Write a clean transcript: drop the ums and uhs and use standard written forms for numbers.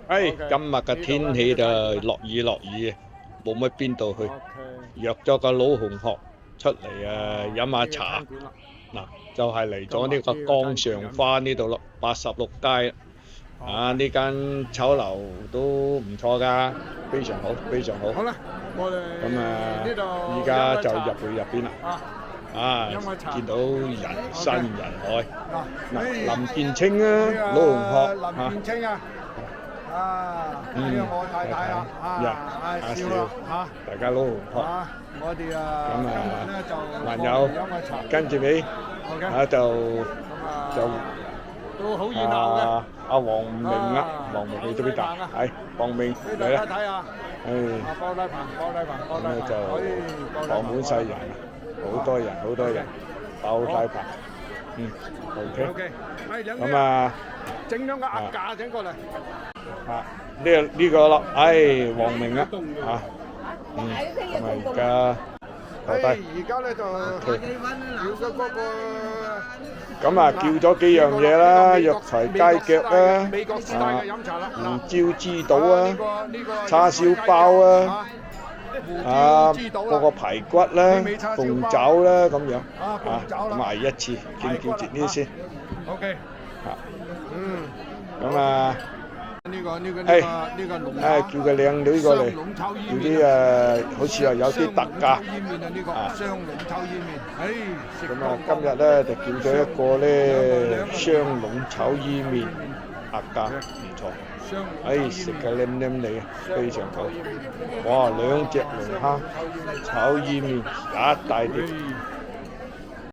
今日嘅天氣就落雨，冇乜邊度去， OK，約咗個老同學出嚟飲下茶。嗱，就係嚟咗呢個江上花呢度咯，86街。呢間酒樓都唔錯㗎，非常好，非常好。好啦，我哋咁呢度依家就入去入邊啦。見到人山人海。林建清啊，老同學林建清啊，呢個我太太啦，笑啦大家老同學。我哋今日咧就還有跟住你就都好熱鬧嘅。阿黃明啊，黃明去咗邊度？係黃明嚟啦。睇下，包低棚，咁就坐滿晒人，好多人，爆晒棚。OK。咁整咗個鴨架整過嚟。呢個咯，黃明啊，咁而家坐低。而家咧就叫咗嗰個。咁叫咗幾樣嘢啦，藥材雞腳啦，美國時代嘅飲茶啦，胡椒豬肚啊，叉燒包啊，嗰個排骨啦，鳳爪啦咁樣，咁一次叫住呢先。OK。咁呢個龍叫個靚女過嚟，叫啲好似話有啲特價。雙龍炒伊麵，咁今日咧就叫咗一個咧雙龍炒伊麵，鴨架唔錯，食嘅黏黏地，非常好。哇，2隻龍蝦炒伊麵，一大碟。